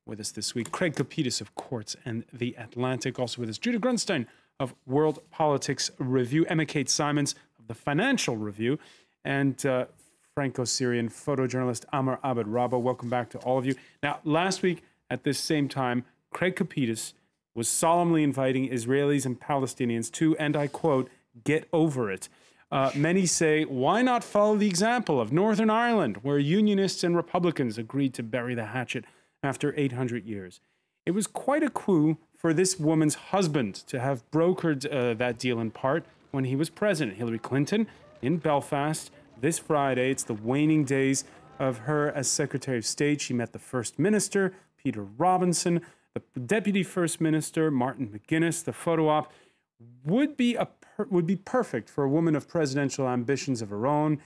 with us this week. Craig Kopidis of Quartz and The Atlantic. Also with us, Judah Grunstein of World Politics Review, Emma Kate Simons of The Financial Review, and Franco-Syrian photojournalist Amr Abed Rabba. Welcome back to all of you. Now, last week at this same time, Craig Kopidis was solemnly inviting Israelis and Palestinians to, and I quote, get over it. Many say, why not follow the example of Northern Ireland, where Unionists and Republicans agreed to bury the hatchet after 800 years? It was quite a coup for this woman's husband to have brokered that deal in part when he was president. Hillary Clinton in Belfast this Friday. It's the waning days of her as Secretary of State. She met the First Minister, Peter Robinson, the Deputy First Minister, Martin McGuinness. The photo op would be perfect for a woman of presidential ambitions of her own,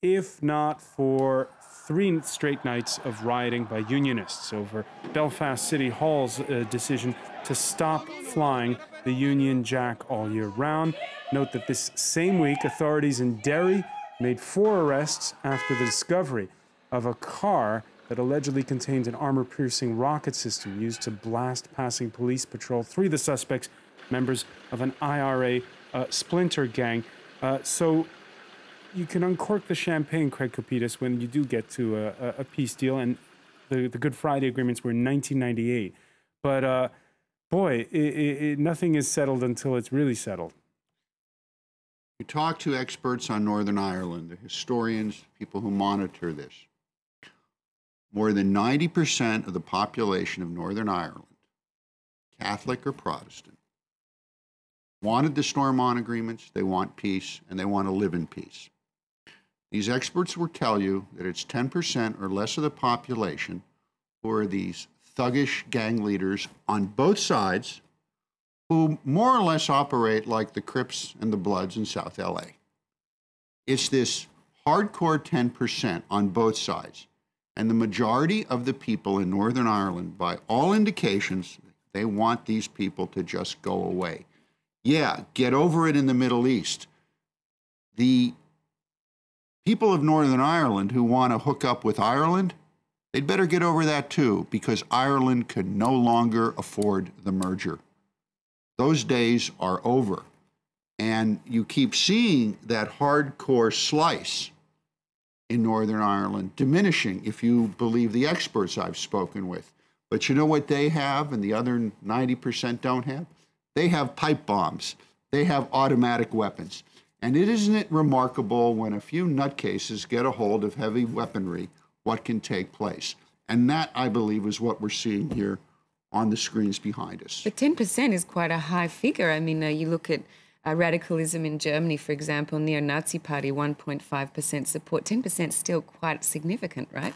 if not for 3 straight nights of rioting by Unionists over Belfast City Hall's decision to stop flying the Union Jack all year round. Note that this same week, authorities in Derry made 4 arrests after the discovery of a car that allegedly contained an armor-piercing rocket system used to blast passing police patrol. 3 of the suspects, members of an IRA splinter gang. So you can uncork the champagne, Craig Kopidis, when you do get to a peace deal. And the Good Friday agreements were in 1998. But boy, nothing is settled until it's really settled. You talk to experts on Northern Ireland, the historians, people who monitor this. More than 90% of the population of Northern Ireland, Catholic or Protestant, wanted the Stormont agreements, they want peace, and they want to live in peace. These experts will tell you that it's 10% or less of the population who are these thuggish gang leaders on both sides who more or less operate like the Crips and the Bloods in South LA. It's this hardcore 10% on both sides. And the majority of the people in Northern Ireland, by all indications, they want these people to just go away. Yeah, get over it in the Middle East. The people of Northern Ireland who want to hook up with Ireland, they'd better get over that too, because Ireland could no longer afford the merger. Those days are over. And you keep seeing that hardcore slice in Northern Ireland diminishing, if you believe the experts I've spoken with. But you know what they have and the other 90% don't have? They have pipe bombs. They have automatic weapons. And isn't it remarkable when a few nutcases get a hold of heavy weaponry, what can take place? And that, I believe, is what we're seeing here on the screens behind us. But 10% is quite a high figure. I mean, you look at radicalism in Germany, for example, neo-Nazi party, 1.5% support. 10% still quite significant, right?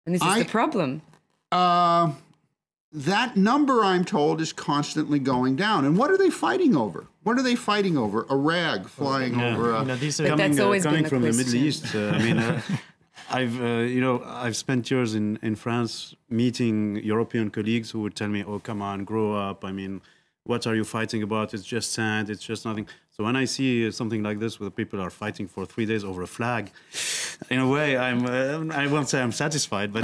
And this is the problem. That number, I'm told, is constantly going down. And what are they fighting over? What are they fighting over? A rag flying over a... These are coming from the Middle East. I mean, I've spent years in France meeting European colleagues who would tell me, oh, come on, grow up. I mean, what are you fighting about? It's just sand. It's just nothing. So when I see something like this where people are fighting for 3 days over a flag, in a way, I won't say I'm satisfied, but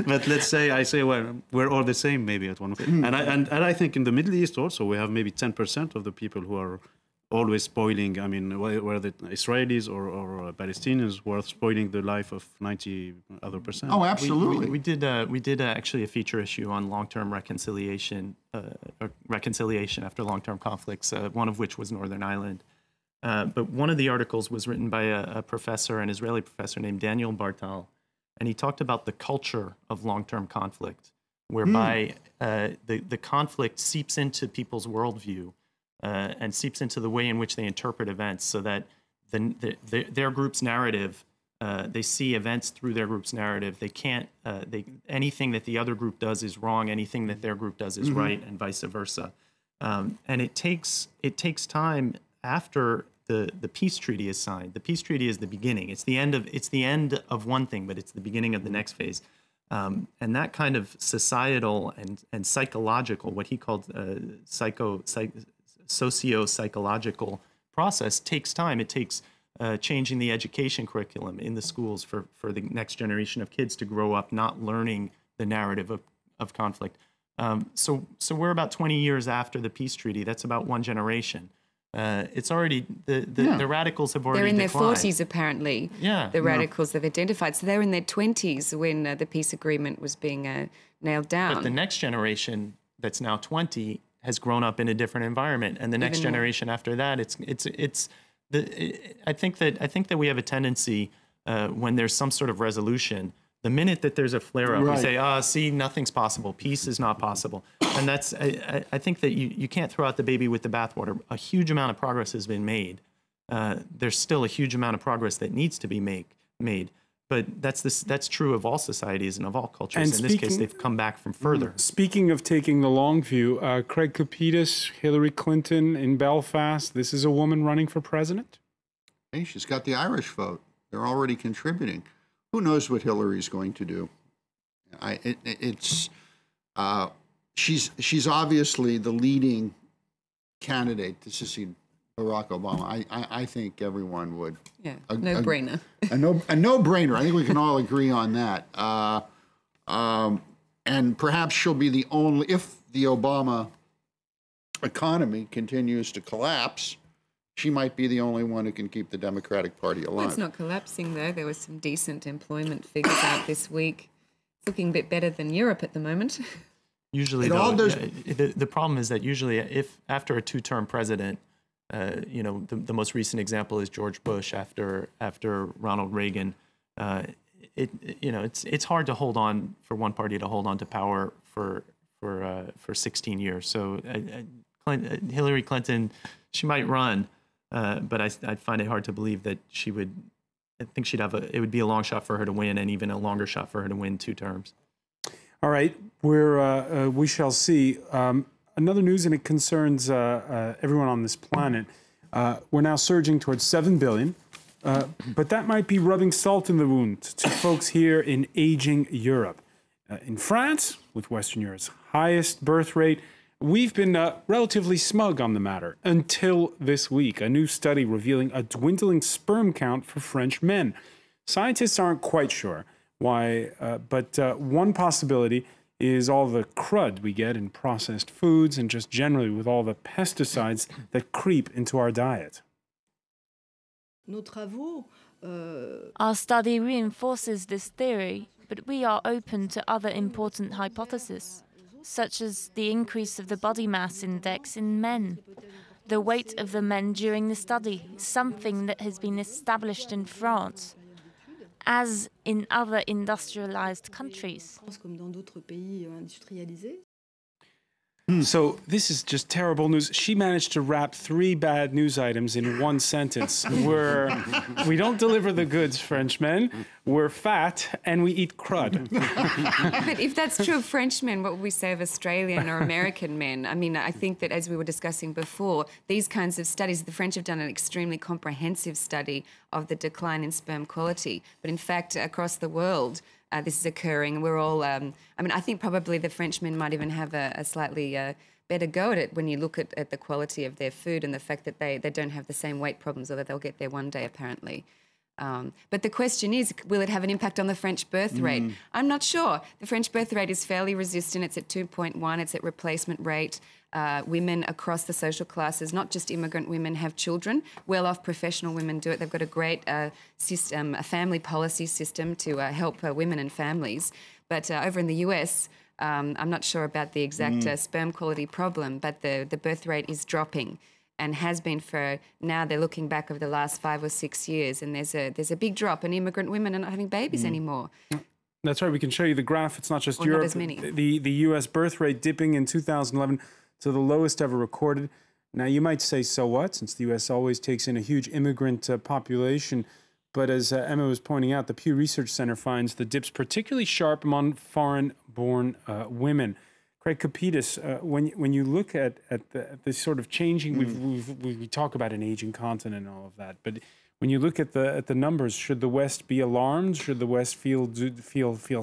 but let's say I say, well, we're all the same maybe at one point. And I think in the Middle East also we have maybe 10% of the people who are always spoiling. I mean, whether Israelis or Palestinians were spoiling the life of 90 other percent. Oh, absolutely. We did actually a feature issue on long-term reconciliation, reconciliation after long-term conflicts. One of which was Northern Ireland. But one of the articles was written by a professor, an Israeli professor named Daniel Bartal, and he talked about the culture of long-term conflict, whereby the conflict seeps into people's worldview. And seeps into the way in which they interpret events, so that their group's narrative, they see events through their group's narrative. They can't, anything that the other group does is wrong, anything that their group does is right, and vice versa. And it takes time after the peace treaty is signed. The peace treaty is the beginning. It's the end of one thing, but it's the beginning of the next phase. And that kind of societal and psychological, what he called socio-psychological process takes time. It takes changing the education curriculum in the schools for the next generation of kids to grow up not learning the narrative of conflict. So we're about 20 years after the peace treaty. That's about one generation. It's already, the radicals have already They're in declined. their 40s, apparently. Yeah. The radicals they've identified. So they're in their 20s when the peace agreement was being nailed down. But the next generation that's now 20 has grown up in a different environment, and the next generation after that, I think that we have a tendency when there's some sort of resolution, the minute that there's a flare-up, we say, see, nothing's possible. Peace is not possible. And that's, I think that you can't throw out the baby with the bathwater. A huge amount of progress has been made. There's still a huge amount of progress that needs to be made. But that's true of all societies and of all cultures. And in this case, they've come back from further. Speaking of taking the long view, Craig Kopidis, Hillary Clinton in Belfast, this is a woman running for president? Hey, she's got the Irish vote. They're already contributing. Who knows what Hillary's going to do? She's obviously the leading candidate to succeed Barack Obama. I think everyone would. Yeah, no-brainer. A no-brainer. I think we can all agree on that. And perhaps she'll be the only, if the Obama economy continues to collapse, she might be the only one who can keep the Democratic Party alive. Well, it's not collapsing, though. There was some decent employment figures out this week. It's looking a bit better than Europe at the moment. Usually, the problem is that usually, if after a two-term president, the most recent example is George Bush after Ronald Reagan. It's hard to hold on for one party to hold on to power for 16 years. So Hillary Clinton, she might run. But I'd find it hard to believe that she would. I think it would be a long shot for her to win, and even a longer shot for her to win 2 terms. All right, we shall see. Another news, and it concerns everyone on this planet. We're now surging towards 7 billion, but that might be rubbing salt in the wound to folks here in aging Europe. In France, with Western Europe's highest birth rate, we've been relatively smug on the matter until this week. A new study revealing a dwindling sperm count for French men. Scientists aren't quite sure why, but one possibility is all the crud we get in processed foods and just generally with all the pesticides that creep into our diet. Our study reinforces this theory, but we are open to other important hypotheses, such as the increase of the body mass index in men, the weight of the men during the study, something that has been established in France, as in other industrialized countries. So this is just terrible news. She managed to wrap 3 bad news items in one sentence. We don't deliver the goods, Frenchmen. We're fat and we eat crud. But if that's true of Frenchmen, what would we say of Australian or American men? I mean, I think that as we were discussing before, these kinds of studies, the French have done an extremely comprehensive study of the decline in sperm quality. But in fact, across the world, this is occurring. We're all, I think probably the Frenchmen might even have a slightly better go at it when you look at the quality of their food and the fact that they don't have the same weight problems, although they'll get there one day apparently. But the question is, will it have an impact on the French birth rate? I'm not sure. The French birth rate is fairly resistant. It's at 2.1. It's at replacement rate. Women across the social classes, not just immigrant women, have children. Well-off professional women do it. They've got a great system, a family policy system to help women and families. But over in the US, I'm not sure about the exact sperm quality problem, but the birth rate is dropping and has been for now. They're looking back over the last 5 or 6 years, and there's a big drop, and immigrant women are not having babies anymore. That's right. We can show you the graph. It's not just Or Europe. not as many. The U.S. birth rate dipping in 2011 to the lowest ever recorded. Now, you might say, so what, since the U.S. always takes in a huge immigrant population. But as Emma was pointing out, the Pew Research Center finds the dips particularly sharp among foreign-born women. Craig Kopidis, when you look at the sort of changing, we talk about an aging continent and all of that, but When you look at the numbers, should the West be alarmed? Should the West feel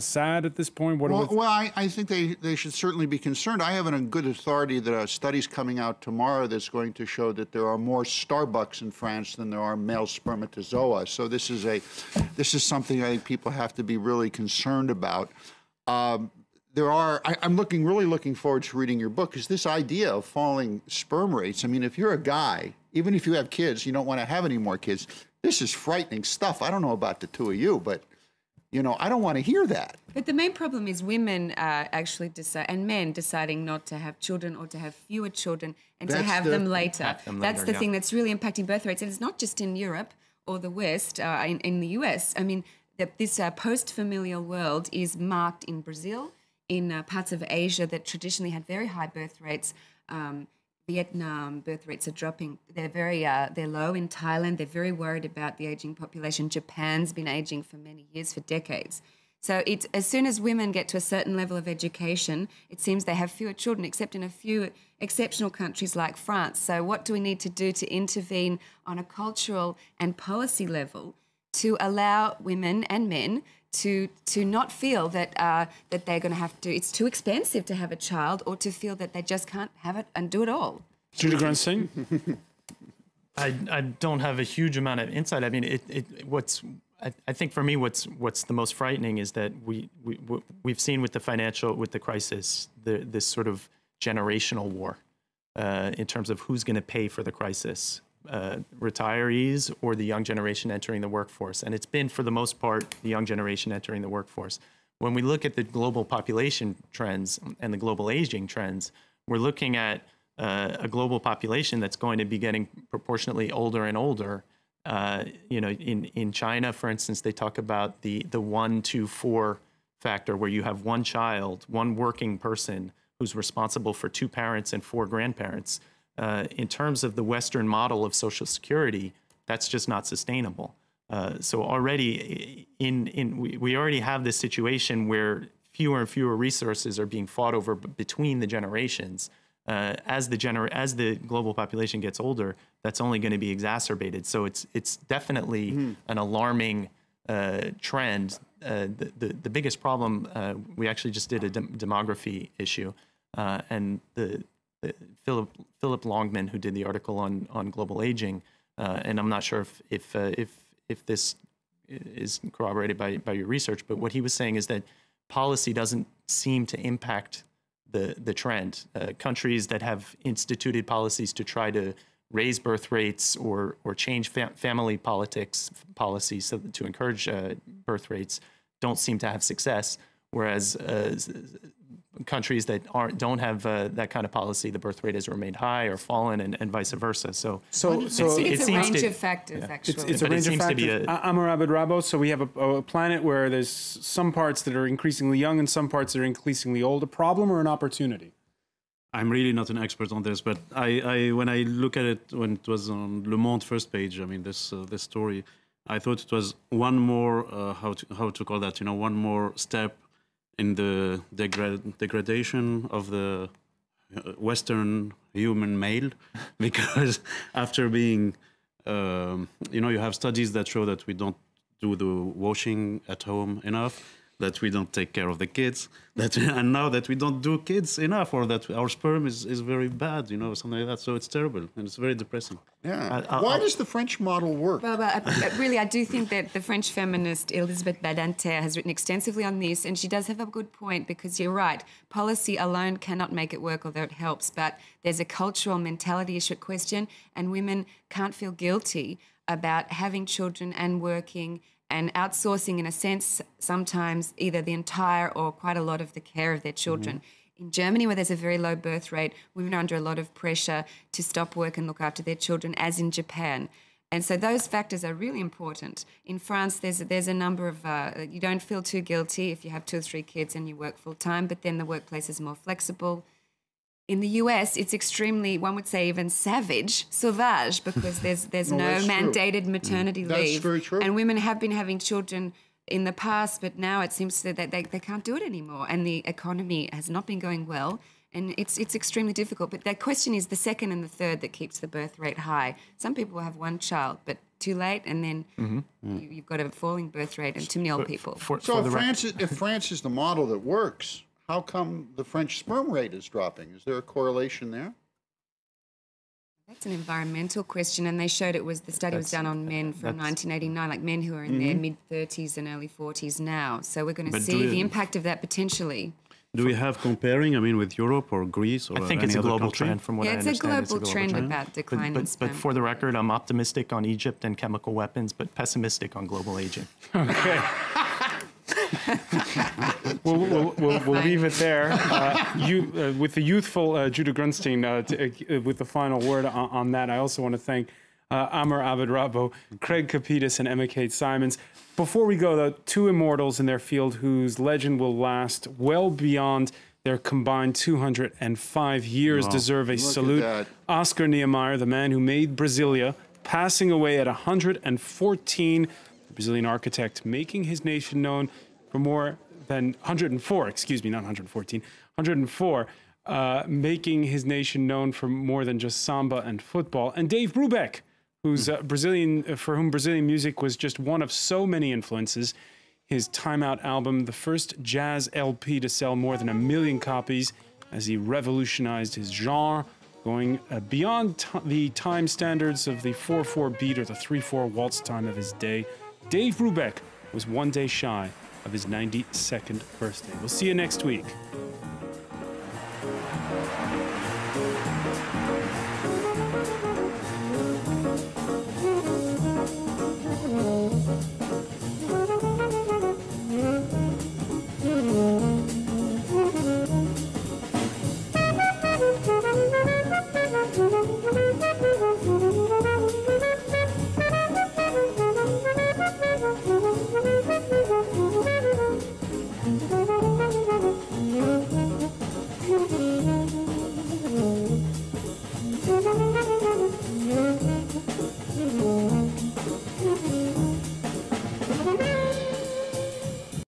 sad at this point? I think they should certainly be concerned. I have it on good authority that a study's coming out tomorrow that's going to show that there are more Starbucks in France than there are male spermatozoa. So this is something I think people have to be really concerned about. I'm really looking forward to reading your book, because this idea of falling sperm rates, I mean, if you're a guy, even if you have kids, you don't want to have any more kids. This is frightening stuff. I don't know about the two of you, but, you know, I don't want to hear that. But the main problem is women actually decide, and men deciding not to have children or to have fewer children and to have them later. That's the thing that's really impacting birth rates. And it's not just in Europe or the West, in the US. I mean, this post-familial world is marked in Brazil, in parts of Asia that traditionally had very high birth rates. Vietnam birth rates are dropping. They're low in Thailand. They're very worried about the aging population. Japan's been aging for many years, for decades. So it's as soon as women get to a certain level of education, it seems they have fewer children, except in a few exceptional countries like France. So what do we need to do to intervene on a cultural and policy level to allow women and men to not feel that that they're going to have to, it's too expensive to have a child, or to feel that they just can't have it and do it all? Judah Grunstein? I don't have a huge amount of insight. I mean, I think for me, what's the most frightening is that we've seen with the crisis, this sort of generational war in terms of who's going to pay for the crisis. Retirees or the young generation entering the workforce. And it's been, for the most part, the young generation entering the workforce. When we look at the global population trends and the global aging trends, we're looking at a global population that's going to be getting proportionately older and older. You know, in China, for instance, they talk about the 1 to 4 factor, where you have one child, one working person who's responsible for 2 parents and 4 grandparents. In terms of the Western model of Social Security, that's just not sustainable. So already we already have this situation where fewer and fewer resources are being fought over between the generations. As the global population gets older, that's only going to be exacerbated. So it's definitely an alarming trend. The biggest problem, we actually just did a demography issue, and Philip Longman, who did the article on global aging, and I'm not sure if this is corroborated by your research, but what he was saying is that policy doesn't seem to impact the trend. Countries that have instituted policies to try to raise birth rates or change family policies to encourage birth rates don't seem to have success, whereas countries that don't have that kind of policy, the birth rate has remained high or fallen, and vice versa. So it's a range of factors, actually. It's a range of factors. Amar Abed Rabo, so we have a planet where there's some parts that are increasingly young and some parts that are increasingly old. A problem or an opportunity? I'm really not an expert on this, but when I look at it, when it was on Le Monde first page, I mean, this story, I thought it was one more, how to call that, one more step in the degradation of the Western human male, because after being, you have studies that show that we don't do the washing at home enough, that we don't take care of the kids, and now that we don't do kids enough, or that our sperm is very bad, something like that. So it's terrible, and it's very depressing. Yeah. Why does the French model work? Well, really, I do think that the French feminist Elisabeth Badinter has written extensively on this, and she does have a good point, because you're right, policy alone cannot make it work, although it helps, but there's a cultural mentality issue at question, and women can't feel guilty about having children and working and outsourcing, in a sense, sometimes either the entire or quite a lot of the care of their children. Mm-hmm. In Germany, where there's a very low birth rate, women are under a lot of pressure to stop work and look after their children, as in Japan. And so those factors are really important. In France, there's a number of, you don't feel too guilty if you have 2 or 3 kids and you work full time, but then the workplace is more flexible. In the US, it's extremely, one would say even savage, sauvage, because there's no mandated maternity leave. That's very true. And women have been having children in the past, but now it seems that they can't do it anymore. And the economy has not been going well. And it's extremely difficult. But that question is the second and the third that keeps the birth rate high. Some people have one child, but too late, and then you've got a falling birth rate and too many old people. So if France is the model that works, how come the French sperm rate is dropping? Is there a correlation there? That's an environmental question, and they showed the study was done on men from 1989, like men who are in their mid-30s and early 40s now. So we're going to see the impact of that potentially. Do we have comparing, I mean, with Europe or Greece or I think any it's a other global country? trend from what I Yeah, it's understand. a global trend about decline in sperm. But for the record, I'm optimistic on Egypt and chemical weapons, but pessimistic on global aging. Okay. We'll leave it there. With the youthful Judah Grunstein, with the final word on that, I also want to thank Amr Abed-Rabo, Craig Capitis, and Emma Kate Simons. Before we go, though, two immortals in their field whose legend will last well beyond their combined 205 years deserve a salute. Oscar Niemeyer, the man who made Brasilia, passing away at 114, the Brazilian architect, making his nation known for more than 104, excuse me, not 114, 104, making his nation known for more than just samba and football. And Dave Brubeck, who's for whom Brazilian music was just one of so many influences. His Time Out album, the first jazz LP to sell more than 1 million copies, as he revolutionized his genre, going beyond the time standards of the 4/4 beat or the 3/4 waltz time of his day. Dave Brubeck was one day shy of his 92nd birthday. We'll see you next week.